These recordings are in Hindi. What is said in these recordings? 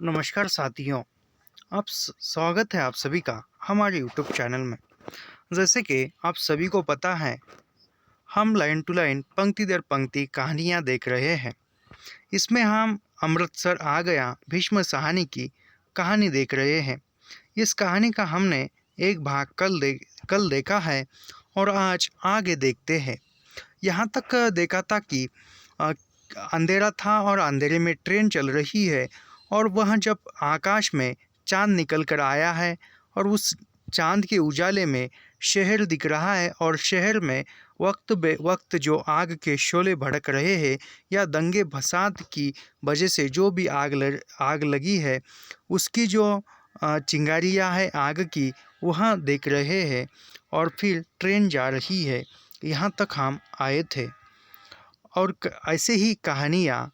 नमस्कार साथियों। स्वागत है आप सभी का हमारे यूट्यूब चैनल में। जैसे कि आप सभी को पता है, हम लाइन टू लाइन पंक्ति दर पंक्ति कहानियाँ देख रहे हैं। इसमें हम अमृतसर आ गया भीष्म साहनी की कहानी देख रहे हैं। इस कहानी का हमने एक भाग कल देखा है और आज आगे देखते हैं। यहाँ तक देखा था कि अ, अंधेरा था और अंधेरे में ट्रेन चल रही है और वह जब आकाश में चांद निकल कर आया है और उस चांद के उजाले में शहर दिख रहा है और शहर में वक्त बे वक्त जो आग के शोले भड़क रहे हैं या दंगे फसाद की वजह से जो भी आग लगी है, उसकी जो चिंगारियाँ है आग की, वह देख रहे हैं। और फिर ट्रेन जा रही है। यहाँ तक हम आए थे और ऐसे ही कहानियाँ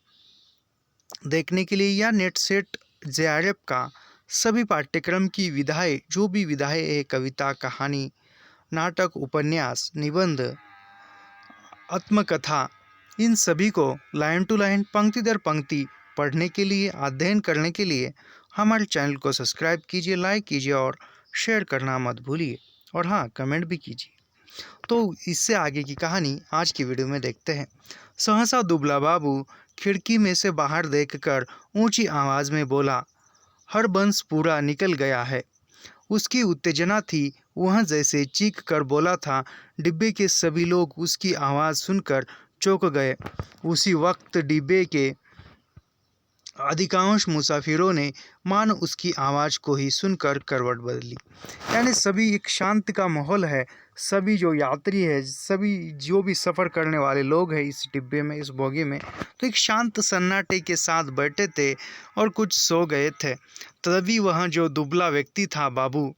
देखने के लिए या नेट सेट जेआरएफ का सभी पाठ्यक्रम की विधाएं, जो भी विधाएं है, कविता, कहानी, नाटक, उपन्यास, निबंध, आत्मकथा, इन सभी को लाइन टू लाइन पंक्ति दर पंक्ति पढ़ने के लिए, अध्ययन करने के लिए हमारे चैनल को सब्सक्राइब कीजिए, लाइक कीजिए और शेयर करना मत भूलिए। और हाँ, कमेंट भी कीजिए। तो इससे आगे की कहानी आज की वीडियो में देखते हैं। सहसा दुबला बाबू खिड़की में से बाहर देखकर ऊंची आवाज में बोला, हरबंस पूरा निकल गया है। उसकी उत्तेजना थी, वह जैसे चीख कर बोला था। डिब्बे के सभी लोग उसकी आवाज़ सुनकर चौंक गए। उसी वक्त डिब्बे के अधिकांश मुसाफिरों ने मानो उसकी आवाज़ को ही सुनकर करवट बदली। यानी सभी, एक शांत का माहौल है। सभी जो यात्री है, सभी जो भी सफ़र करने वाले लोग हैं इस डिब्बे में, इस बोगी में, तो एक शांत सन्नाटे के साथ बैठे थे और कुछ सो गए थे। तभी वह जो दुबला व्यक्ति था बाबू,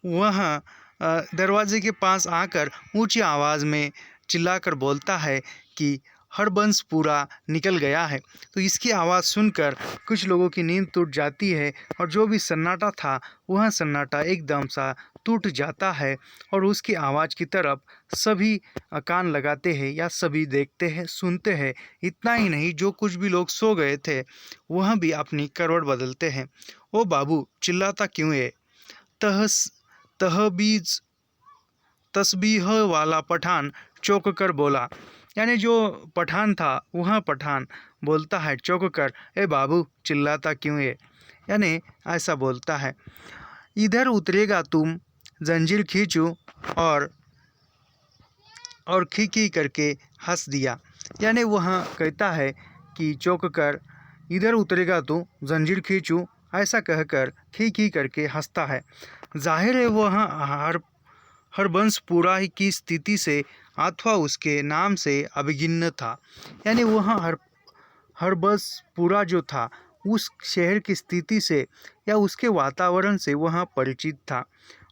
वह दरवाजे के पास आकर ऊंची आवाज़ में चिल्लाकर बोलता है कि हरबंस पूरा निकल गया है। तो इसकी आवाज़ सुनकर कुछ लोगों की नींद टूट जाती है और जो भी सन्नाटा था वह सन्नाटा एकदम सा टूट जाता है और उसकी आवाज़ की तरफ सभी कान लगाते हैं या सभी देखते हैं, सुनते हैं। इतना ही नहीं, जो कुछ भी लोग सो गए थे वह भी अपनी करवट बदलते हैं। ओ बाबू, चिल्लाता क्यों है? तहस तहबीज तस्बीह वाला पठान चौंक कर बोला। यानी जो पठान था वह पठान बोलता है चौंक कर, ए बाबू, चिल्लाता क्यों है? यानी ऐसा बोलता है, इधर उतरेगा तुम, जंजीर खींचूं। और खी करके हंस दिया। यानी वह कहता है कि चौंक कर, इधर उतरेगा तू, जंजीर खींचूं, ऐसा कहकर खी करके हंसता है। जाहिर है वह हरबंस पूरा ही की स्थिति से अथवा उसके नाम से अभिन्न था। यानी वह हरबंस पूरा जो था उस शहर की स्थिति से या उसके वातावरण से वह परिचित था।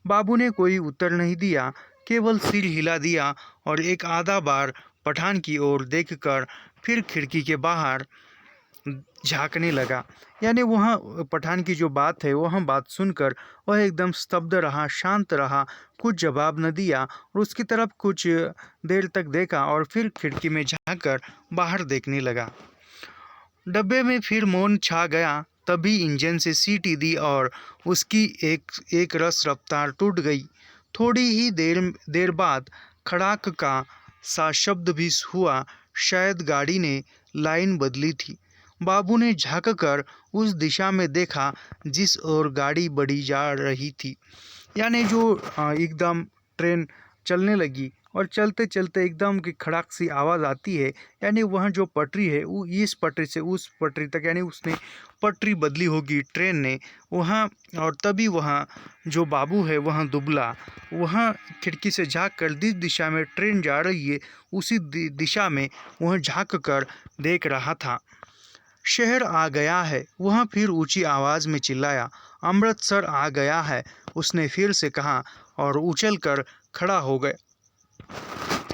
बाबू ने कोई उत्तर नहीं दिया, केवल सिर हिला दिया और एक आधा बार पठान की ओर देखकर फिर खिड़की के बाहर झांकने लगा। यानी वह पठान की जो बात है, वह बात सुनकर वह एकदम स्तब्ध रहा, शांत रहा, कुछ जवाब न दिया और उसकी तरफ कुछ देर तक देखा और फिर खिड़की में झांककर बाहर देखने लगा। डब्बे में फिर मौन छा गया। तभी इंजन से सीटी दी और उसकी एक रस रफ्तार टूट गई। थोड़ी ही देर बाद खड़ाक का सा शब्द भी हुआ। शायद गाड़ी ने लाइन बदली थी। बाबू ने झांककर उस दिशा में देखा जिस ओर गाड़ी बढ़ी जा रही थी। यानी जो एकदम ट्रेन चलने लगी और चलते चलते एकदम की खड़ाक सी आवाज़ आती है। यानी वह जो पटरी है वो इस पटरी से उस पटरी तक, यानी उसने पटरी बदली होगी ट्रेन ने वहाँ। और तभी वहाँ जो बाबू है वह दुबला, वह खिड़की से झाँक कर जिस दिशा में ट्रेन जा रही है उसी दिशा में वह झाँक कर देख रहा था। शहर आ गया है, वह फिर ऊंची आवाज़ में चिल्लाया। अमृतसर आ गया है, उसने फिर से कहा और उछल कर खड़ा हो गया।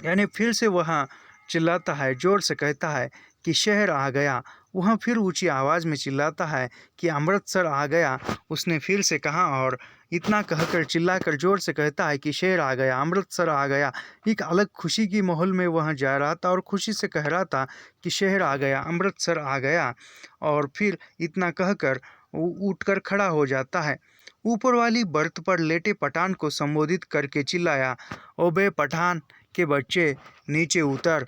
यानी फिर से वह चिल्लाता है, जोर से कहता है कि शहर आ गया। वह फिर ऊंची आवाज़ में चिल्लाता है कि अमृतसर आ गया। उसने फिर से कहा और इतना कहकर चिल्लाकर जोर से कहता है कि शहर आ गया, अमृतसर आ गया। एक अलग खुशी की माहौल में वह जा रहा था और खुशी से कह रहा था कि शहर आ गया, अमृतसर आ गया। और फिर इतना कहकर उठकर खड़ा हो जाता है। ऊपर वाली बर्थ पर लेटे पठान को संबोधित करके चिल्लाया, ओबे पठान के बच्चे, नीचे उतर,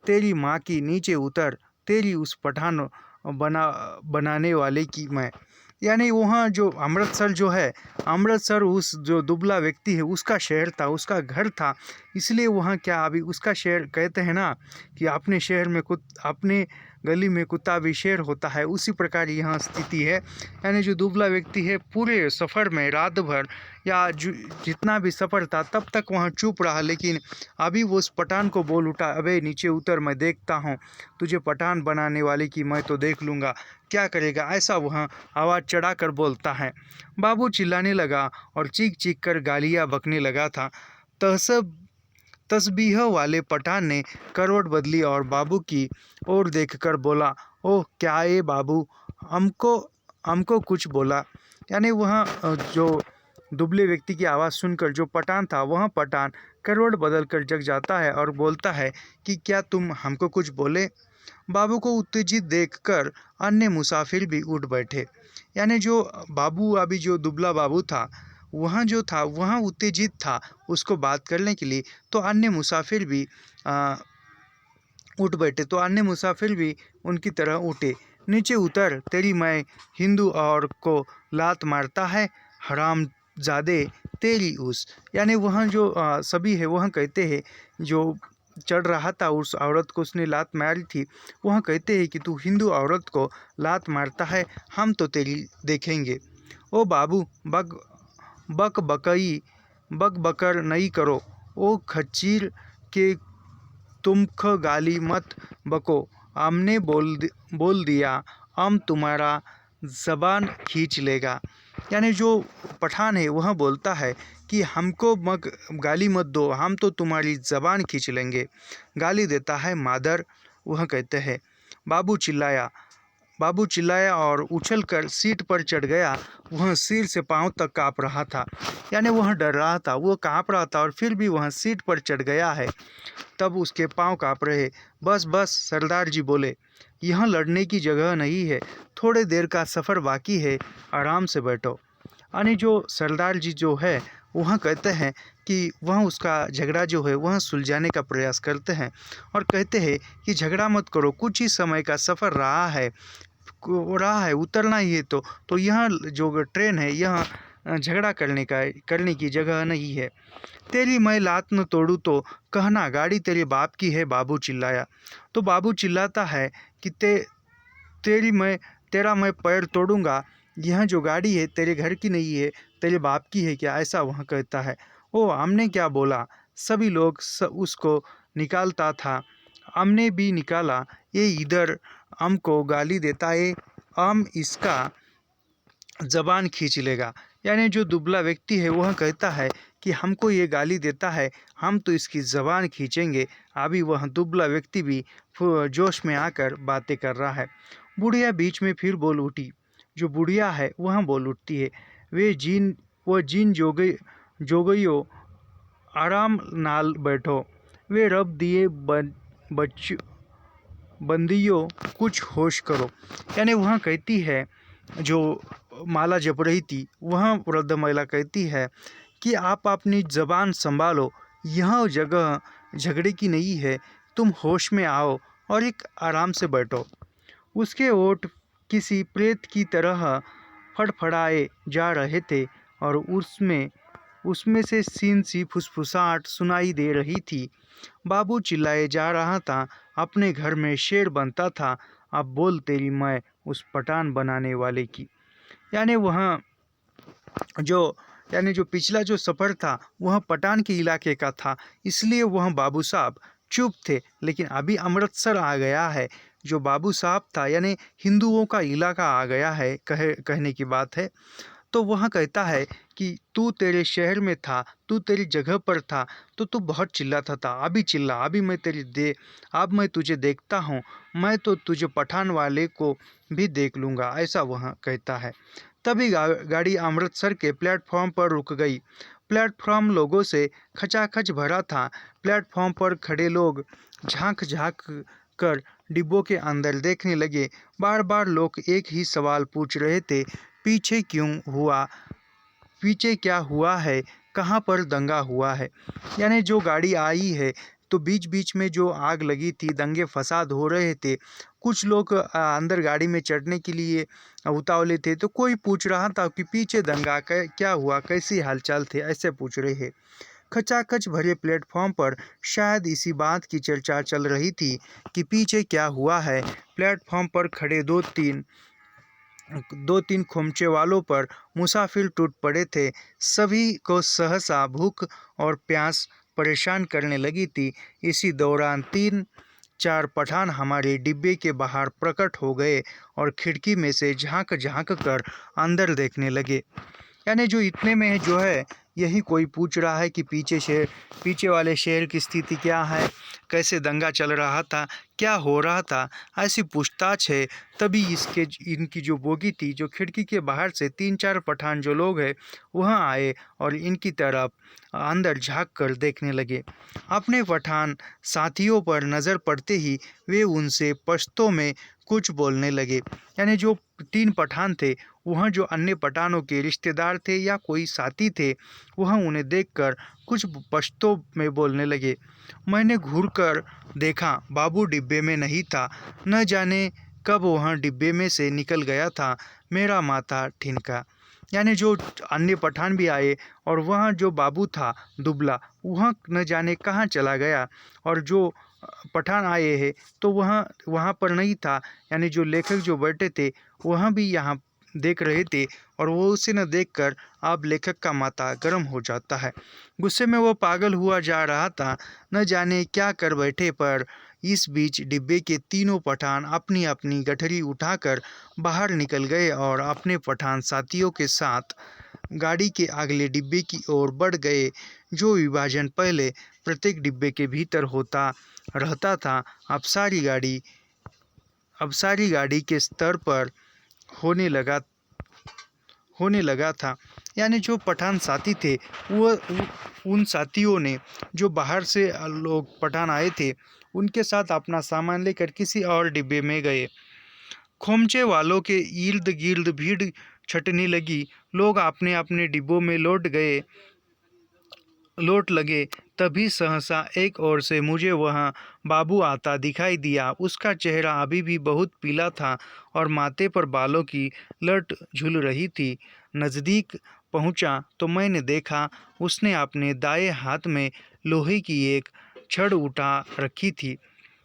तेरी माँ की नीचे उतर, तेरी उस पठान बनाने वाले की मैं। यानी वहाँ जो अमृतसर जो है, अमृतसर उस जो दुबला व्यक्ति है उसका शहर था, उसका घर था। इसलिए वहाँ क्या अभी उसका शहर कहते हैं ना कि अपने शहर में अपने गली में कुत्ता भी शेर होता है, उसी प्रकार यहाँ स्थिति है। यानी जो दुबला व्यक्ति है पूरे सफ़र में रात भर या जितना भी सफ़र था तब तक वहाँ चुप रहा, लेकिन अभी वो उस पठान को बोल उठा, अबे नीचे उतर, मैं देखता हूँ तुझे पठान बनाने वाले की मैं तो देख लूँगा, क्या करेगा, ऐसा वहाँ आवाज़ चढ़ा कर बोलता है। बाबू चिल्लाने लगा और चीख चीख कर गालियाँ बकने लगा था। तस्बीह वाले पठान ने करवट बदली और बाबू की ओर देखकर बोला, ओह क्या है बाबू, हमको कुछ बोला। यानी वहाँ जो दुबले व्यक्ति की आवाज़ सुनकर जो पठान था वह पठान करवट बदल कर जग जाता है और बोलता है कि क्या तुम हमको कुछ बोले। बाबू को उत्तेजित देखकर अन्य मुसाफिर भी उठ बैठे। यानी जो बाबू अभी जो दुबला बाबू था वहाँ जो था वहाँ उत्तेजित था उसको बात करने के लिए, तो अन्य मुसाफिर भी उठ बैठे, तो अन्य मुसाफिर भी उनकी तरह उठे। नीचे उतर, तेरी मैं हिंदू और को लात मारता है, हराम ज़ादे तेरी उस। यानी वहाँ जो सभी है वहाँ कहते हैं, जो चढ़ रहा था उस औरत को उसने लात मारी थी, वहाँ कहते हैं कि तू हिंदू औरत को लात मारता है, हम तो तेरी देखेंगे। ओ बाबू बक बकर नहीं करो, ओ खच्चीर के तुमख गाली मत बको, हमने बोल दिया हम तुम्हारा ज़बान खींच लेगा। यानी जो पठान है वह बोलता है कि हमको गाली मत दो, हम तो तुम्हारी ज़बान खींच लेंगे। गाली देता है मादर, वह कहते हैं। बाबू चिल्लाया और उछलकर सीट पर चढ़ गया। वह सिर से पांव तक काँप रहा था, यानी वह डर रहा था, वो काँप रहा था और फिर भी वह सीट पर चढ़ गया है, तब उसके पांव काँप रहे। बस सरदार जी बोले, यहाँ लड़ने की जगह नहीं है, थोड़े देर का सफ़र बाकी है, आराम से बैठो। यानी जो सरदार जी जो है वहाँ कहते हैं कि वह उसका झगड़ा जो है वह सुलझाने का प्रयास करते हैं और कहते हैं कि झगड़ा मत करो, कुछ ही समय का सफ़र रहा है, उतरना ही है, तो यहाँ जो ट्रेन है यहाँ झगड़ा करने की जगह नहीं है। तेरी मैं लात न तोड़ूँ तो कहना, गाड़ी तेरे बाप की है, बाबू चिल्लाया। तो बाबू चिल्लाता है कि तेरा मैं पैर तोड़ूंगा, यह जो गाड़ी है तेरे घर की नहीं है, तेरे बाप की है क्या, ऐसा वह कहता है। ओ हमने क्या बोला, सभी लोग उसको निकालता था, हमने भी निकाला, ये इधर हमको गाली देता है, हम इसका ज़बान खींच लेगा। यानी जो दुबला व्यक्ति है वह कहता है कि हमको ये गाली देता है, हम तो इसकी ज़बान खींचेंगे। अभी वह दुबला व्यक्ति भी जोश में आकर बातें कर रहा है। बुढ़िया बीच में फिर बोल उठी। जो बुढ़िया है वह बोल उठती है, वो जीन जोगइयो आराम नाल बैठो, वे रब दिए बंदियों कुछ होश करो। यानी वह कहती है, जो माला जप रही थी वह वृद्ध महिला कहती है कि आप अपनी ज़बान संभालो, यह जगह झगड़े की नहीं है, तुम होश में आओ और एक आराम से बैठो। उसके ओठ किसी प्रेत की तरह फड़फड़ाए जा रहे थे और उसमें से सीन सी फुसफुसाहट सुनाई दे रही थी। बाबू चिल्लाए जा रहा था, अपने घर में शेर बनता था, अब बोल तेरी मैं उस पठान बनाने वाले की। यानी जो पिछला जो सफ़र था वह पठान के इलाके का था, इसलिए वह बाबू साहब चुप थे। लेकिन अभी अमृतसर आ गया है, जो बाबू साहब था यानी हिंदुओं का इलाका आ गया है, कहने की बात है। तो वह कहता है कि तू तेरे शहर में था, तू तेरी जगह पर था, तो तू बहुत चिल्लाता था, अभी चिल्ला, अभी अब मैं तुझे देखता हूँ, मैं तो तुझे पठान वाले को भी देख लूँगा, ऐसा वह कहता है। तभी गाड़ी अमृतसर के प्लेटफॉर्म पर रुक गई। प्लेटफॉर्म लोगों से खचाखच भरा था। प्लेटफॉर्म पर खड़े लोग झांक कर डिब्बों के अंदर देखने लगे। बार बार लोग एक ही सवाल पूछ रहे थे, पीछे क्यों हुआ, पीछे क्या हुआ है, कहाँ पर दंगा हुआ है। यानी जो गाड़ी आई है तो बीच बीच में जो आग लगी थी, दंगे फसाद हो रहे थे। कुछ लोग अंदर गाड़ी में चढ़ने के लिए उतावले थे, तो कोई पूछ रहा था कि पीछे दंगा क्या हुआ, कैसी हालचाल थे, ऐसे पूछ रहे हैं। खचाखच भरे प्लेटफॉर्म पर शायद इसी बात की चर्चा चल रही थी कि पीछे क्या हुआ है। प्लेटफॉर्म पर खड़े दो तीन खोमचे वालों पर मुसाफिर टूट पड़े थे। सभी को सहसा भूख और प्यास परेशान करने लगी थी। इसी दौरान 3-4 पठान हमारे डिब्बे के बाहर प्रकट हो गए और खिड़की में से झांक झांक कर अंदर देखने लगे। यानी जो इतने में जो है यही कोई पूछ रहा है कि पीछे वाले शहर की स्थिति क्या है, कैसे दंगा चल रहा था, क्या हो रहा था, ऐसी पूछताछ है। तभी इनकी जो बोगी थी, जो खिड़की के बाहर से 3-4 पठान जो लोग हैं वहाँ आए और इनकी तरफ अंदर झांक कर देखने लगे। अपने पठान साथियों पर नज़र पड़ते ही वे उनसे पश्तो में कुछ बोलने लगे। यानी जो 3 पठान थे वहाँ जो अन्य पठानों के रिश्तेदार थे या कोई साथी थे, वह उन्हें देखकर कुछ पश्तो में बोलने लगे। मैंने घूरकर देखा, बाबू डिब्बे में नहीं था। न जाने कब वह डिब्बे में से निकल गया था। मेरा माथा ठिनका। यानी जो अन्य पठान भी आए और वहाँ जो बाबू था दुबला, वह न जाने कहाँ चला गया। और जो पठान आए हैं तो वहाँ पर नहीं था। यानी जो लेखक जो बैठे थे वह भी यहाँ देख रहे थे और वो उसे न देखकर अब लेखक का माथा गर्म हो जाता है। गुस्से में वो पागल हुआ जा रहा था, न जाने क्या कर बैठे। पर इस बीच डिब्बे के तीनों पठान अपनी अपनी गठरी उठाकर बाहर निकल गए और अपने पठान साथियों के साथ गाड़ी के अगले डिब्बे की ओर बढ़ गए। जो विभाजन पहले प्रत्येक डिब्बे के भीतर होता रहता था, अब सारी गाड़ी के स्तर पर होने लगा था। यानी जो पठान साथी थे वो उन साथियों ने जो बाहर से लोग पठान आए थे उनके साथ अपना सामान लेकर किसी और डिब्बे में गए। खोमचे वालों के इर्द गिर्द भीड़ छटने लगी। लोग अपने अपने डिब्बों में लौट लगे। तभी सहसा एक ओर से मुझे वहाँ बाबू आता दिखाई दिया। उसका चेहरा अभी भी बहुत पीला था और माथे पर बालों की लट झूल रही थी। नज़दीक पहुँचा तो मैंने देखा उसने अपने दाएं हाथ में लोहे की एक छड़ उठा रखी थी।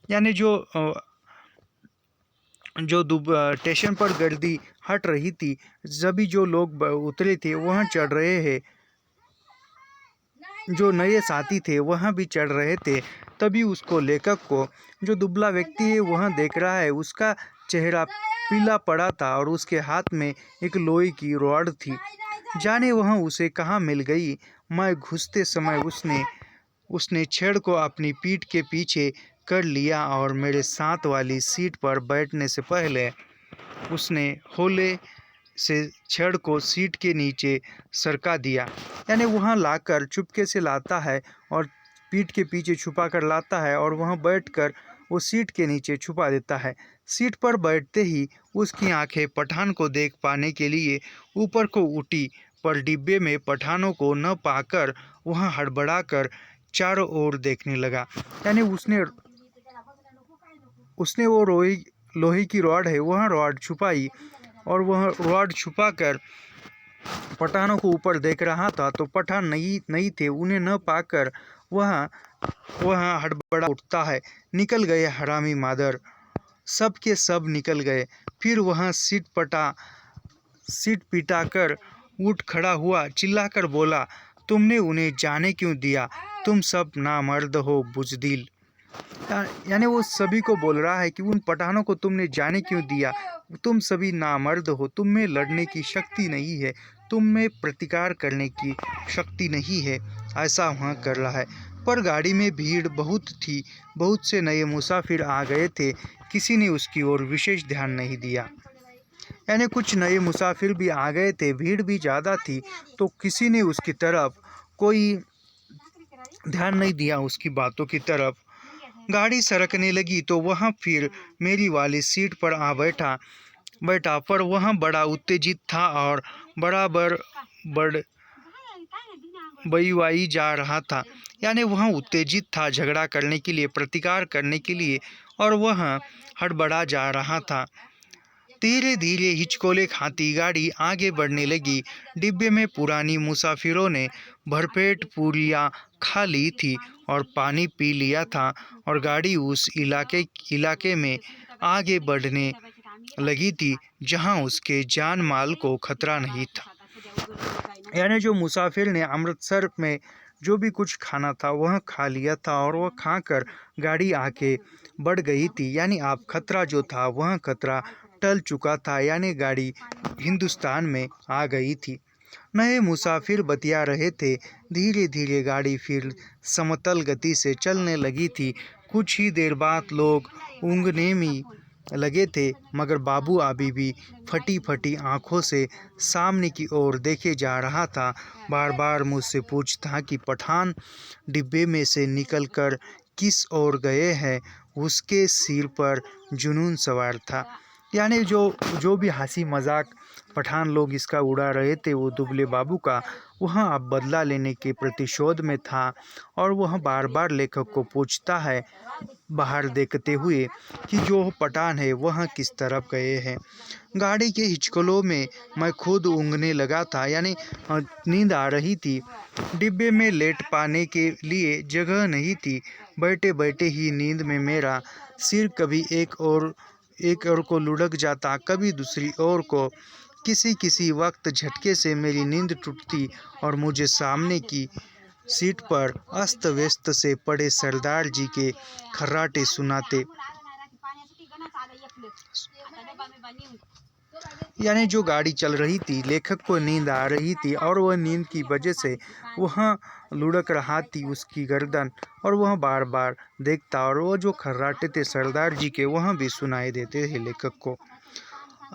यानी जो स्टेशन पर गर्दी हट रही थी, सभी जो लोग उतरे थे वहाँ चढ़ रहे हैं, जो नए साथी थे वहाँ भी चढ़ रहे थे। तभी उसको लेखक को जो दुबला व्यक्ति है वहाँ देख रहा है। उसका चेहरा पीला पड़ा था और उसके हाथ में एक लोहे की रॉड थी। जाने वहाँ उसे कहाँ मिल गई। मैं घुसते समय उसने छेड़ को अपनी पीठ के पीछे कर लिया और मेरे साथ वाली सीट पर बैठने से पहले उसने हौले से छड़ को सीट के नीचे सरका दिया। यानी वहाँ लाकर चुपके से लाता है और पीठ के पीछे छुपा कर लाता है और वहाँ बैठकर वो सीट के नीचे छुपा देता है। सीट पर बैठते ही उसकी आंखें पठान को देख पाने के लिए ऊपर को उठी, पर डिब्बे में पठानों को न पाकर वहाँ हड़बड़ाकर चारों ओर देखने लगा। यानी उसने वो लोहे की रॉड है वहाँ रॉड छुपाई और वह रॉड छुपाकर पठानों को ऊपर देख रहा था। तो पठान नहीं थे। उन्हें न पाकर वहाँ हड़बड़ा उठता है, निकल गए हरामी मादर, सब के सब निकल गए। फिर वहाँ सीट पिटा कर उठ खड़ा हुआ, चिल्लाकर बोला, तुमने उन्हें जाने क्यों दिया? तुम सब नामर्द हो बुज़दिल। यानी वो सभी को बोल रहा है कि उन पठानों को तुमने जाने क्यों दिया? तुम सभी नामर्द हो, तुम में लड़ने की शक्ति नहीं है, तुम में प्रतिकार करने की शक्ति नहीं है। ऐसा वहाँ कर रहा है। पर गाड़ी में भीड़ बहुत थी, बहुत से नए मुसाफिर आ गए थे। किसी ने उसकी ओर विशेष ध्यान नहीं दिया। यानी कुछ नए मुसाफिर भी आ गए थे, भीड़ भी ज़्यादा थी, तो किसी ने उसकी तरफ कोई ध्यान नहीं दिया, उसकी बातों की तरफ। गाड़ी सरकने लगी तो वह फिर मेरी वाली सीट पर आ बैठा पर वह बड़ा उत्तेजित था और बराबर बड़ बईवाई जा रहा था। यानी वह उत्तेजित था झगड़ा करने के लिए, प्रतिकार करने के लिए, और वह हड़बड़ा जा रहा था। धीरे धीरे हिचकोले खाती गाड़ी आगे बढ़ने लगी। डिब्बे में पुरानी मुसाफिरों ने भरपेट पूरियां खा ली थी और पानी पी लिया था और गाड़ी उस इलाके में आगे बढ़ने लगी थी जहां उसके जान माल को खतरा नहीं था। यानी जो मुसाफिर ने अमृतसर में जो भी कुछ खाना था वह खा लिया था और वह खाकर गाड़ी आके बढ़ गई थी। यानी आप खतरा जो था वह खतरा टल चुका था, यानी गाड़ी हिंदुस्तान में आ गई थी। नए मुसाफिर बतिया रहे थे। धीरे धीरे गाड़ी फिर समतल गति से चलने लगी थी। कुछ ही देर बाद लोग ऊँघने में लगे थे, मगर बाबू अभी भी फटी फटी आंखों से सामने की ओर देखे जा रहा था। बार बार मुझसे पूछता कि पठान डिब्बे में से निकलकर किस ओर गए हैं। उसके सिर पर जुनून सवार था। यानी जो भी हंसी मजाक पठान लोग इसका उड़ा रहे थे, वो दुबले बाबू का वह अब बदला लेने के प्रतिशोध में था। और वह बार बार लेखक को पूछता है बाहर देखते हुए कि जो पठान है वह किस तरफ गए हैं। गाड़ी के हिचकोलों में मैं खुद ऊँघने लगा था, यानी नींद आ रही थी। डिब्बे में लेट पाने के लिए जगह नहीं थी। बैठे बैठे ही नींद में मेरा सिर कभी एक ओर को लुढ़क जाता, कभी दूसरी ओर को। किसी वक्त झटके से मेरी नींद टूटती और मुझे सामने की सीट पर अस्त व्यस्त से पड़े सरदार जी के खर्राटे सुनाते। यानी जो गाड़ी चल रही थी, लेखक को नींद आ रही थी और वह नींद की वजह से वह लुढ़क रहा थी उसकी गर्दन, और वह बार बार देखता और वह जो खर्राटे थे सरदार जी के वह भी सुनाई देते थे लेखक को।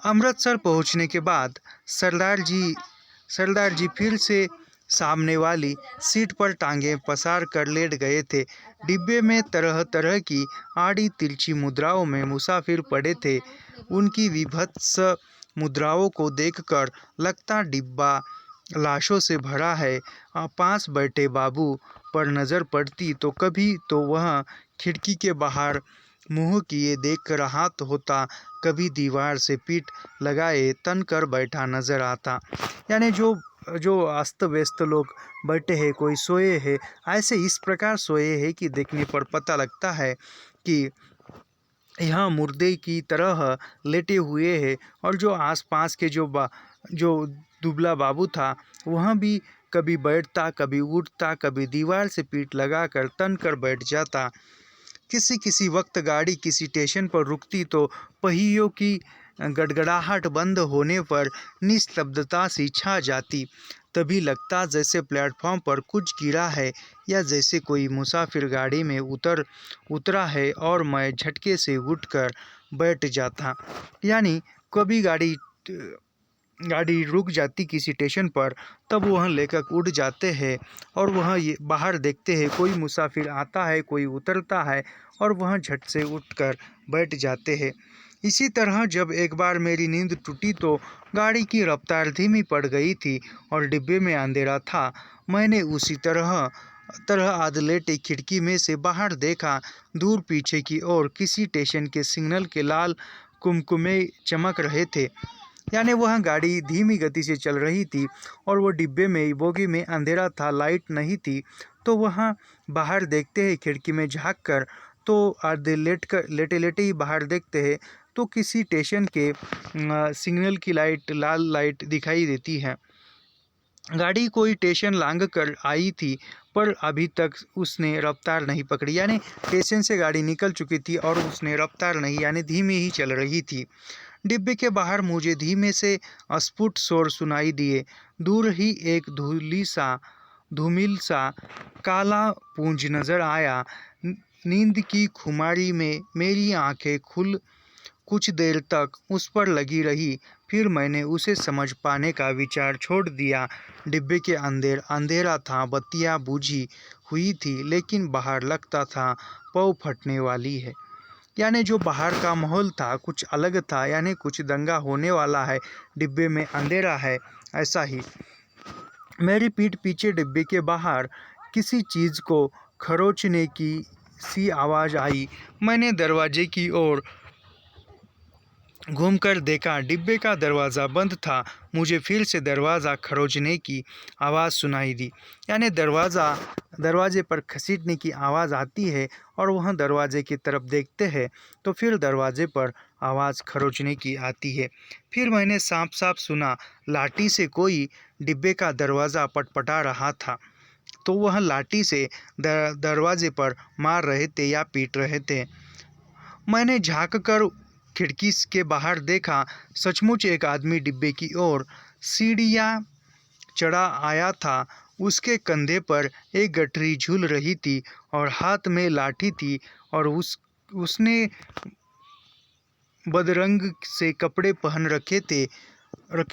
अमृतसर पहुंचने के बाद सरदार जी फिर से सामने वाली सीट पर टांगें पसार कर लेट गए थे। डिब्बे में तरह तरह की आड़ी तिरछी मुद्राओं में मुसाफिर पड़े थे। उनकी विभत्स मुद्राओं को देखकर लगता डिब्बा लाशों से भरा है। पास बैठे बाबू पर नज़र पड़ती तो कभी तो वह खिड़की के बाहर मुँह किए देख रहा होता, कभी दीवार से पीठ लगाए तन कर बैठा नजर आता। यानी जो अस्त व्यस्त लोग बैठे हैं, कोई सोए हैं, ऐसे इस प्रकार सोए हैं कि देखने पर पता लगता है कि यहाँ मुर्दे की तरह लेटे हुए हैं। और जो आसपास के जो दुबला बाबू था वह भी कभी बैठता, कभी उठता, कभी दीवार से पीठ लगाकर तन कर बैठ जाता। किसी वक्त गाड़ी किसी स्टेशन पर रुकती तो पहियों की गड़गड़ाहट बंद होने पर निस्तब्धता सी छा जाती। तभी लगता जैसे प्लेटफॉर्म पर कुछ गिरा है या जैसे कोई मुसाफिर गाड़ी में उतरा है, और मैं झटके से उठकर बैठ जाता। यानी कभी गाड़ी रुक जाती किसी स्टेशन पर, तब वह लेखक उठ जाते हैं और वह ये बाहर देखते हैं कोई मुसाफिर आता है, कोई उतरता है, और वह झट से उठकर बैठ जाते हैं। इसी तरह जब एक बार मेरी नींद टूटी तो गाड़ी की रफ्तार धीमी पड़ गई थी और डिब्बे में अंधेरा था। मैंने उसी तरह आधलेटे खिड़की में से बाहर देखा। दूर पीछे की ओर किसी स्टेशन के सिग्नल के लाल कुमकुमे चमक रहे थे। यानी वह गाड़ी धीमी गति से चल रही थी और वो डिब्बे में बोगी में अंधेरा था, लाइट नहीं थी। तो वहाँ बाहर देखते हैं खिड़की में झाँक कर, तो आधे लेटे लेटे ही बाहर देखते हैं तो किसी स्टेशन के सिग्नल की लाइट, लाल लाइट दिखाई देती है। गाड़ी कोई स्टेशन लांघ कर आई थी पर अभी तक उसने रफ्तार नहीं पकड़ी। यानी स्टेशन से गाड़ी निकल चुकी थी और उसने रफ्तार नहीं, यानी धीमी ही चल रही थी। डिब्बे के बाहर मुझे धीमे से अस्फुट शोर सुनाई दिए। दूर ही एक धूमिल सा काला पुंज नजर आया। नींद की खुमारी में मेरी आंखें कुछ देर तक उस पर लगी रही। फिर मैंने उसे समझ पाने का विचार छोड़ दिया। डिब्बे के अंदर अंधेरा था, बत्तियां बुझी हुई थी, लेकिन बाहर लगता था पौ फटने वाली है। यानी जो बाहर का माहौल था कुछ अलग था, यानी कुछ दंगा होने वाला है, डिब्बे में अंधेरा है। ऐसा ही मेरी पीठ पीछे डिब्बे के बाहर किसी चीज़ को खरोंचने की सी आवाज़ आई। मैंने दरवाजे की ओर घूमकर देखा, डिब्बे का दरवाज़ा बंद था। मुझे फिर से दरवाज़ा खरोंचने की आवाज़ सुनाई दी। यानी दरवाजे पर घसीटने की आवाज़ आती है और वह दरवाजे की तरफ देखते हैं तो फिर दरवाजे पर आवाज़ खरोंचने की आती है। फिर मैंने साफ साफ सुना, लाठी से कोई डिब्बे का दरवाज़ा पटपटा रहा था। तो वह लाठी से दरवाजे पर मार रहे थे या पीट रहे थे। मैंने झाँक कर खिड़की के बाहर देखा। सचमुच एक आदमी डिब्बे की ओर सीढ़ियाँ चढ़ा आया था। उसके कंधे पर एक गठरी झूल रही थी और हाथ में लाठी थी और उसने बदरंग से कपड़े पहन रखे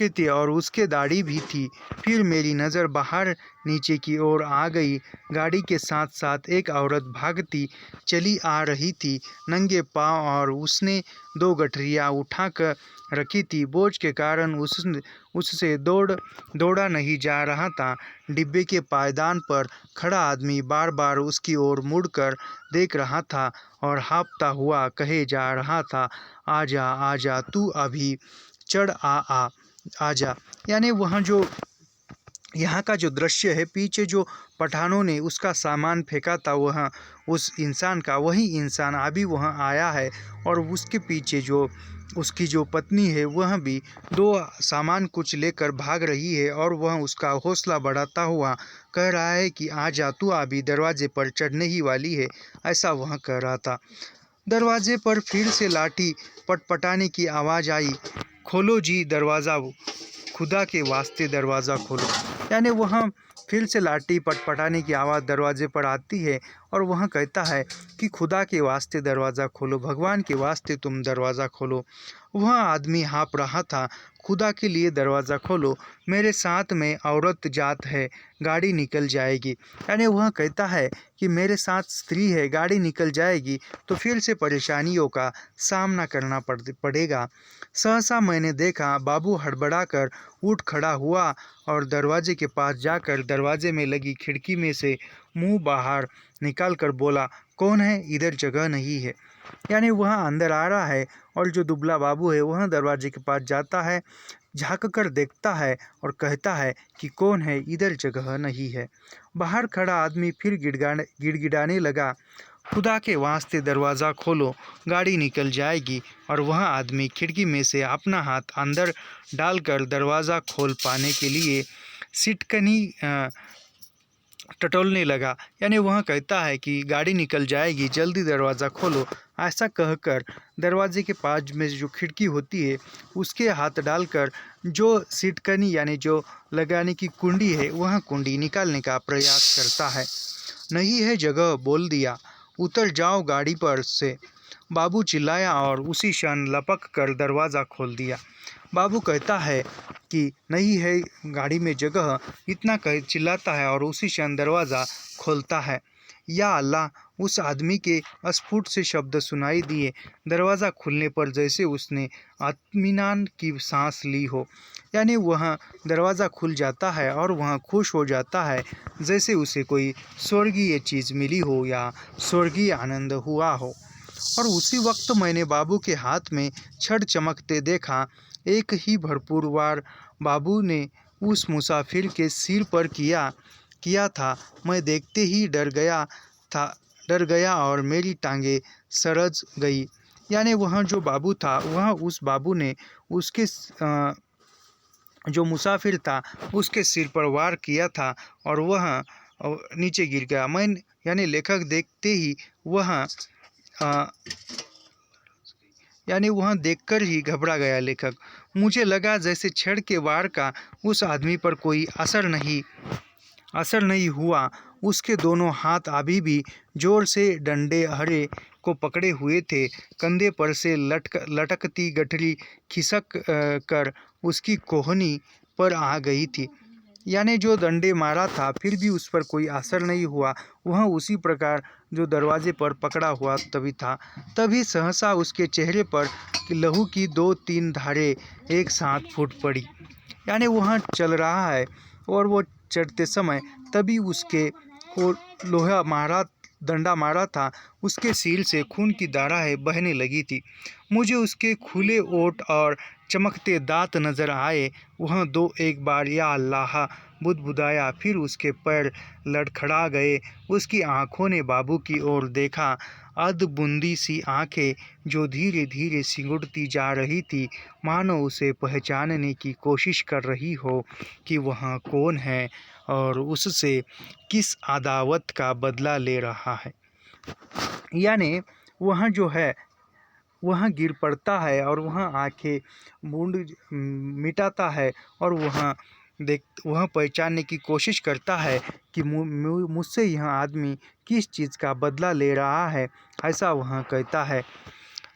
थे और उसके दाढ़ी भी थी। फिर मेरी नज़र बाहर नीचे की ओर आ गई। गाड़ी के साथ साथ एक औरत भागती चली आ रही थी, नंगे पाँव, और उसने 2 गठरियाँ उठा कर रखी थी। बोझ के कारण उससे दौड़ा नहीं जा रहा था। डिब्बे के पायदान पर खड़ा आदमी बार बार उसकी ओर मुड़कर देख रहा था और हाँफता हुआ कहे जा रहा था, आजा आजा, तू अभी चढ़ आजा। यानी वहाँ जो यहाँ का जो दृश्य है, पीछे जो पठानों ने उसका सामान फेंका था, वह उस इंसान का वही इंसान अभी वहाँ आया है और उसके पीछे जो उसकी जो पत्नी है वह भी 2 सामान कुछ लेकर भाग रही है और वह उसका हौसला बढ़ाता हुआ कह रहा है कि आजा, तू अभी दरवाजे पर चढ़ने ही वाली है, ऐसा वह कह रहा था। दरवाजे पर फिर से लाठी पटपटाने की आवाज़ आई। खोलो जी दरवाज़ा, खुदा के वास्ते दरवाज़ा खोलो। यानी वहाँ फिर से लाठी पटपटाने की आवाज़ दरवाजे पर आती है और वह कहता है कि खुदा के वास्ते दरवाज़ा खोलो, भगवान के वास्ते तुम दरवाज़ा खोलो। वह आदमी हाँफ रहा था, खुदा के लिए दरवाज़ा खोलो, मेरे साथ में औरत जात है, गाड़ी निकल जाएगी। यानी वह कहता है कि मेरे साथ स्त्री है, गाड़ी निकल जाएगी तो फिर से परेशानियों का सामना करना पड़ेगा। सहसा मैंने देखा, बाबू हड़बड़ाकर उठ खड़ा हुआ और दरवाजे के पास जाकर दरवाजे में लगी खिड़की में से मुंह बाहर निकालकर बोला, कौन है? इधर जगह नहीं है। यानी वह अंदर आ रहा है और जो दुबला बाबू है वह दरवाजे के पास जाता है, झाँक कर देखता है और कहता है कि कौन है? इधर जगह नहीं है। बाहर खड़ा आदमी फिर गिड़गिड़ाने लगा, खुदा के वास्ते दरवाज़ा खोलो, गाड़ी निकल जाएगी। और वह आदमी खिड़की में से अपना हाथ अंदर डालकर दरवाज़ा खोल पाने के लिए सिटकनी टटोलने लगा। यानी वह कहता है कि गाड़ी निकल जाएगी, जल्दी दरवाज़ा खोलो। ऐसा कहकर दरवाजे के पास में जो खिड़की होती है उसके हाथ डालकर जो सिटकनी यानी जो लगाने की कुंडी है वह कुंडी निकालने का प्रयास करता है। नहीं है जगह, बोल दिया, उतर जाओ गाड़ी पर से, बाबू चिल्लाया और उसी क्षण लपक कर दरवाज़ा खोल दिया। बाबू कहता है कि नहीं है गाड़ी में जगह, इतना कह चिल्लाता है और उसी क्षण दरवाज़ा खोलता है। या अल्लाह, उस आदमी के अस्फुट से शब्द सुनाई दिए। दरवाज़ा खुलने पर जैसे उसने इत्मीनान की सांस ली हो। यानी वह दरवाज़ा खुल जाता है और वह खुश हो जाता है जैसे उसे कोई स्वर्गीय चीज़ मिली हो या स्वर्गीय आनंद हुआ हो। और उसी वक्त मैंने बाबू के हाथ में छड़ चमकते देखा। एक ही भरपूर वार बाबू ने उस मुसाफिर के सिर पर किया था। मैं देखते ही डर गया और मेरी टांगें सरज गई। यानी वह जो बाबू था वह उस बाबू ने उसके जो मुसाफिर था उसके सिर पर वार किया था और वह नीचे गिर गया। यानी लेखक देखते ही यानी वह देखकर ही घबरा गया लेखक। मुझे लगा जैसे छड़ के वार का उस आदमी पर कोई असर नहीं हुआ। उसके दोनों हाथ अभी भी जोर से डंडे हरे को पकड़े हुए थे। कंधे पर से लटकती गठरी खिसक कर उसकी कोहनी पर आ गई थी। यानी जो डंडे मारा था फिर भी उस पर कोई असर नहीं हुआ। वह उसी प्रकार जो दरवाजे पर पकड़ा हुआ तभी था। तभी सहसा उसके चेहरे पर लहू की 2-3 धारें एक साथ फूट पड़ी। यानी वह चल रहा है और वो चढ़ते समय तभी उसके को लोहा मारा डंडा मारा था, उसके सिर से खून की धाराएं बहने लगी थी। मुझे उसके खुले ओठ और चमकते दांत नजर आए। वह दो एक बार या अल्लाह बुदबुदाया, फिर उसके पैर लड़खड़ा गए। उसकी आंखों ने बाबू की ओर देखा, अधबुंदी सी आंखें जो धीरे धीरे सिकुड़ती जा रही थी, मानो उसे पहचानने की कोशिश कर रही हो कि वह कौन है और उससे किस अदावत का बदला ले रहा है। यानी वह जो है वह गिर पड़ता है और वह आंखें मूंद मिटाता है और वह पहचानने की कोशिश करता है कि मुझसे यह आदमी किस चीज़ का बदला ले रहा है। ऐसा वह कहता है।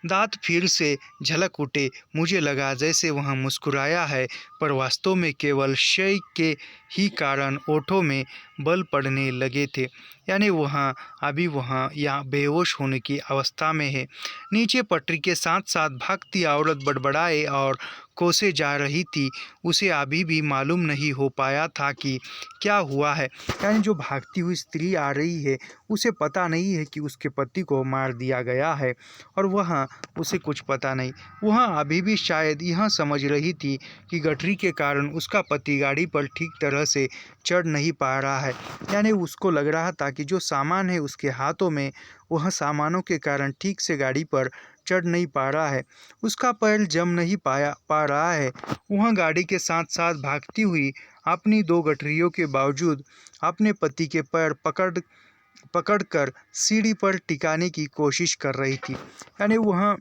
दांत फिर से झलक उठे। मुझे लगा जैसे वह मुस्कुराया है, पर वास्तव में केवल शय के ही कारण ओठों में बल पड़ने लगे थे। यानी वह या बेहोश होने की अवस्था में है। नीचे पटरी के साथ साथ भागती औरत बड़बड़ाए और कोसे जा रही थी। उसे अभी भी मालूम नहीं हो पाया था कि क्या हुआ है। यानी जो भागती हुई स्त्री आ रही है, उसे पता नहीं है कि उसके पति को मार दिया गया है और उसे कुछ पता नहीं। वह अभी भी शायद यह समझ रही थी कि गठरी के कारण उसका पति गाड़ी पर ठीक तरह से चढ़ नहीं पा रहा है। यानी उसको लग रहा था कि जो सामान है उसके हाथों में, वह सामानों के कारण ठीक से गाड़ी पर चढ़ नहीं पा रहा है। उसका पैर जम नहीं पा रहा है। वह गाड़ी के साथ साथ भागती हुई अपनी 2 गठरियों के बावजूद अपने पति के पैर पकड़कर सीढ़ी पर टिकाने की कोशिश कर रही थी। यानी वह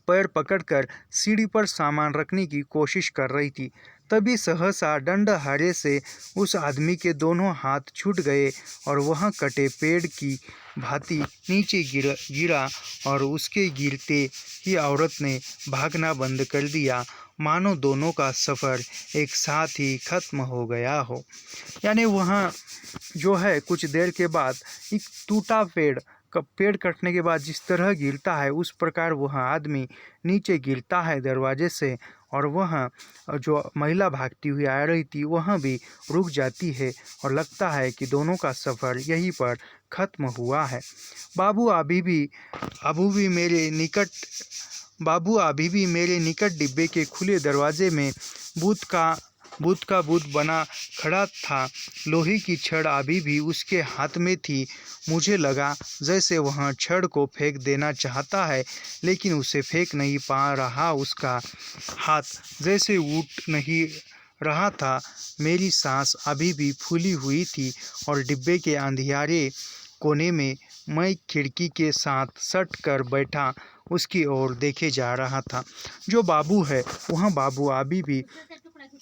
पैर पकड़कर सीढ़ी पर सामान रखने की कोशिश कर रही थी। तभी सहसा डंडहरे से उस आदमी के दोनों हाथ छूट गए और वह कटे पेड़ की भांति नीचे गिरा और उसके गिरते ही औरत ने भागना बंद कर दिया, मानो दोनों का सफ़र एक साथ ही खत्म हो गया हो। यानी वह जो है कुछ देर के बाद एक टूटा पेड़ कटने के बाद जिस तरह गिरता है, उस प्रकार वह आदमी नीचे गिरता है दरवाजे से और वह जो महिला भागती हुई आ रही थी वह भी रुक जाती है और लगता है कि दोनों का सफ़र यहीं पर ख़त्म हुआ है। बाबू अभी भी मेरे निकट बाबू अभी भी मेरे निकट डिब्बे के खुले दरवाजे में भूत का भूत बना खड़ा था। लोहे की छड़ अभी भी उसके हाथ में थी। मुझे लगा जैसे वह छड़ को फेंक देना चाहता है, लेकिन उसे फेंक नहीं पा रहा। उसका हाथ जैसे उठ नहीं रहा था। मेरी सांस अभी भी फूली हुई थी और डिब्बे के अंधियारे कोने में मैं खिड़की के साथ सट कर बैठा उसकी ओर देखे जा रहा था। जो बाबू है वह बाबू अभी भी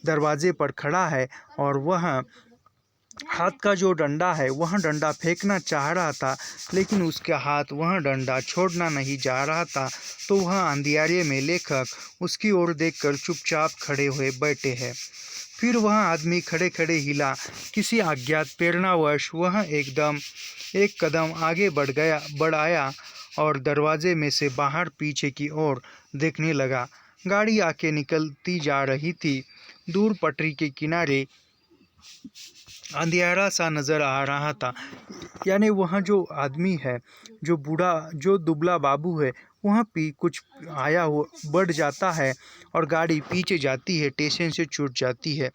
दरवाजे पर खड़ा है और वह हाथ का जो डंडा है वह डंडा फेंकना चाह रहा था, लेकिन उसका हाथ वह डंडा छोड़ना नहीं जा रहा था। तो वह अंधियारे में लेखक उसकी ओर देखकर चुपचाप खड़े हुए बैठे हैं। फिर वह आदमी खड़े खड़े हिला। किसी अज्ञात प्रेरणावश वह एक कदम आगे बढ़ आया और दरवाजे में से बाहर पीछे की ओर देखने लगा। गाड़ी आके निकलती जा रही थी। दूर पटरी के किनारे अंधियारा सा नज़र आ रहा था। यानी वह जो आदमी है, जो दुबला बाबू है, वह भी कुछ आया हो बढ़ जाता है और गाड़ी पीछे जाती है, स्टेशन से छूट जाती है।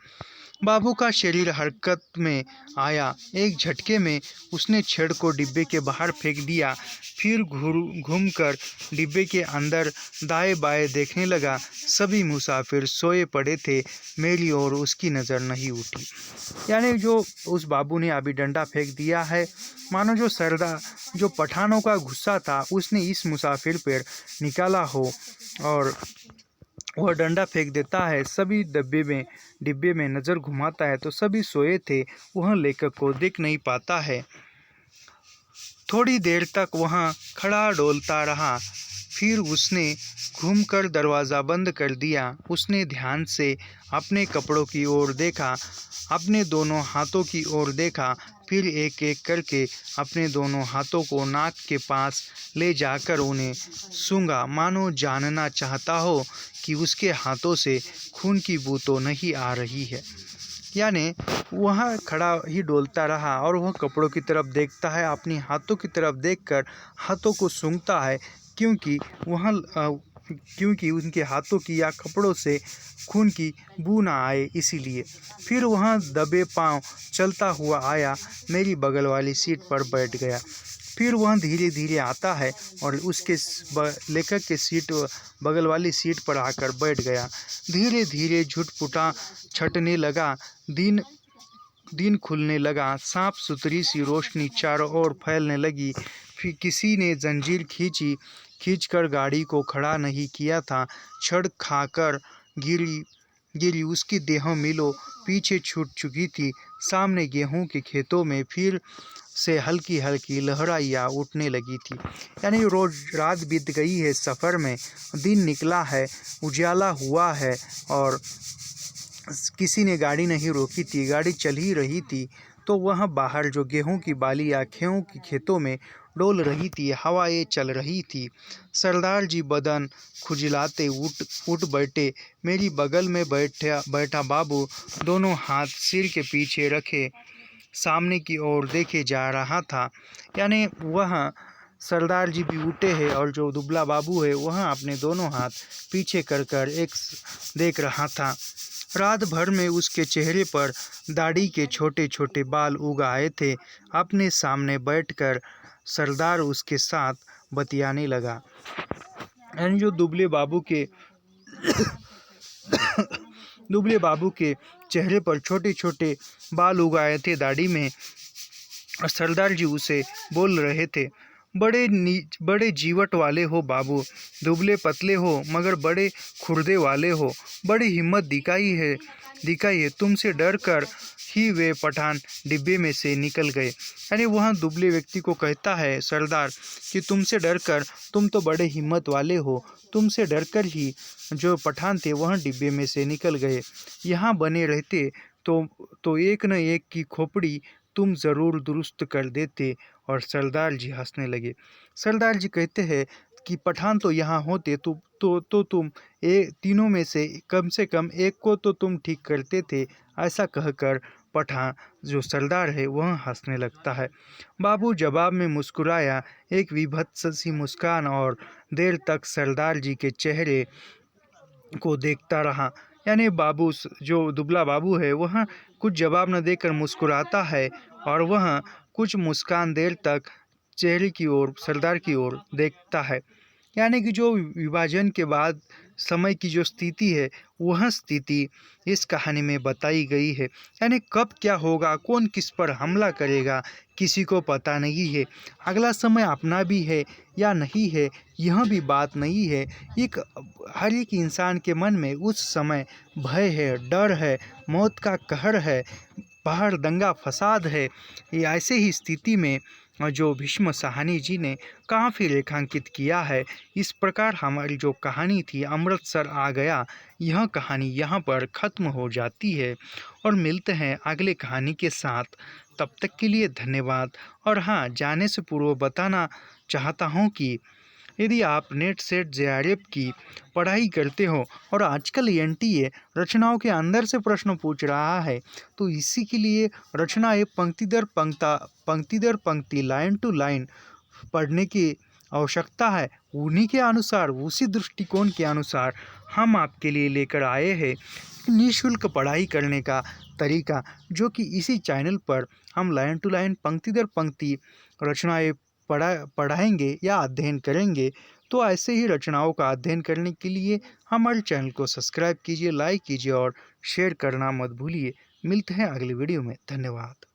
बाबू का शरीर हरकत में आया। एक झटके में उसने छड़ को डिब्बे के बाहर फेंक दिया। फिर घूमकर डिब्बे के अंदर दाएं बाएं देखने लगा। सभी मुसाफिर सोए पड़े थे। मेरी ओर उसकी नज़र नहीं उठी। यानी जो उस बाबू ने अभी डंडा फेंक दिया है, मानो जो पठानों का गुस्सा था उसने इस मुसाफिर पर निकाला हो और वह डंडा फेंक देता है। सभी डिब्बे में नज़र घुमाता है तो सभी सोए थे। वह लेखक को देख नहीं पाता है। थोड़ी देर तक वह खड़ा डोलता रहा। फिर उसने घूमकर दरवाज़ा बंद कर दिया। उसने ध्यान से अपने कपड़ों की ओर देखा, अपने दोनों हाथों की ओर देखा, फिर एक एक करके अपने दोनों हाथों को नाक के पास ले जाकर उन्हें सूंघा, मानो जानना चाहता हो कि उसके हाथों से खून की बू तो नहीं आ रही है। यानी वहाँ खड़ा ही डोलता रहा और वह कपड़ों की तरफ देखता है, अपनी हाथों की तरफ देखकर हाथों को सूंघता है, क्योंकि उनके हाथों की या कपड़ों से खून की बू ना आए इसीलिए। फिर वहाँ दबे पांव चलता हुआ आया, मेरी बगल वाली सीट पर बैठ गया। फिर वह धीरे धीरे आता है और उसके लेखक के सीट बगल वाली सीट पर आकर बैठ गया। धीरे धीरे झुटपुटा छटने लगा, दिन खुलने लगा, साफ सुथरी सी रोशनी चारों ओर फैलने लगी। फिर किसी ने जंजीर खींचकर गाड़ी को खड़ा नहीं किया था। छड़ खाकर गिरी उसकी देह मीलों पीछे छूट चुकी थी। सामने गेहूं के खेतों में फिर से हल्की हल्की लहराइयाँ उठने लगी थी। यानी रोज रात बीत गई है सफ़र में, दिन निकला है, उजाला हुआ है और किसी ने गाड़ी नहीं रोकी थी, गाड़ी चल ही रही थी। तो वह बाहर जो गेहूं की बालियाँ गेहूं के खेतों में डोल रही थी, हवाएं चल रही थी। सरदार जी बदन खुजलाते उठ बैठे। मेरी बगल में बैठा बाबू दोनों हाथ सिर के पीछे रखे सामने की ओर देखे जा रहा था। यानी वह सरदार जी भी उठे हैं और जो दुबला बाबू है वह अपने दोनों हाथ पीछे कर एक देख रहा था। रात भर में उसके चेहरे पर दाढ़ी के छोटे छोटे बाल उग आए थे। अपने सामने बैठकर सरदार उसके साथ बतियाने लगा। यानी जो दुबले बाबू के चेहरे पर छोटे छोटे बाल उग आए थे दाढ़ी में, और सरदार जी उसे बोल रहे थे, बड़े जीवट वाले हो बाबू, दुबले पतले हो मगर बड़े खुरदे वाले हो, बड़ी हिम्मत दिखाई है। तुमसे डर कर ही वे पठान डिब्बे में से निकल गए। यानी वह दुबले व्यक्ति को कहता है सरदार कि तुमसे डर कर, तुम तो बड़े हिम्मत वाले हो, तुमसे डर कर ही जो पठान थे वह डिब्बे में से निकल गए। यहाँ बने रहते तो एक न एक की खोपड़ी तुम ज़रूर दुरुस्त कर देते। और सरदार जी हंसने लगे। सरदार जी कहते हैं कि पठान तो यहाँ होते तो तुम तीनों में से कम एक को तो तुम ठीक करते थे। ऐसा कहकर पठान जो सरदार है वह हंसने लगता है। बाबू जवाब में मुस्कुराया, एक विभत्स सी मुस्कान, और देर तक सरदार जी के चेहरे को देखता रहा। यानी बाबू जो दुबला बाबू है वह कुछ जवाब न देकर मुस्कुराता है और वह कुछ मुस्कान देर तक चेहरे की ओर सरदार की ओर देखता है। यानी कि जो विभाजन के बाद समय की जो स्थिति है वह स्थिति इस कहानी में बताई गई है। यानी कब क्या होगा, कौन किस पर हमला करेगा, किसी को पता नहीं है। अगला समय अपना भी है या नहीं है यह भी बात नहीं है। हर एक इंसान के मन में उस समय भय है, डर है, मौत का कहर है, बाहर दंगा फसाद है। ये ऐसे ही स्थिति में जो भीष्म साहनी जी ने काफ़ी रेखांकित किया है। इस प्रकार हमारी जो कहानी थी अमृतसर आ गया, यह कहानी यहाँ पर ख़त्म हो जाती है और मिलते हैं अगले कहानी के साथ। तब तक के लिए धन्यवाद। और हाँ, जाने से पूर्व बताना चाहता हूँ कि यदि आप नेट सेट जेआरएफ की पढ़ाई करते हो और आजकल एनटीए रचनाओं के अंदर से प्रश्न पूछ रहा है, तो इसी के लिए रचनाएं पंक्ति दर पंक्ति लाइन टू लाइन पढ़ने की आवश्यकता है। उन्हीं के अनुसार, उसी दृष्टिकोण के अनुसार हम आपके लिए लेकर आए हैं निःशुल्क पढ़ाई करने का तरीका, जो कि इसी चैनल पर हम लाइन टू लाइन पंक्ति दर पंक्ति रचनाएं पढ़ाएंगे या अध्ययन करेंगे। तो ऐसे ही रचनाओं का अध्ययन करने के लिए हमारे चैनल को सब्सक्राइब कीजिए, लाइक कीजिए और शेयर करना मत भूलिए। मिलते हैं अगली वीडियो में। धन्यवाद।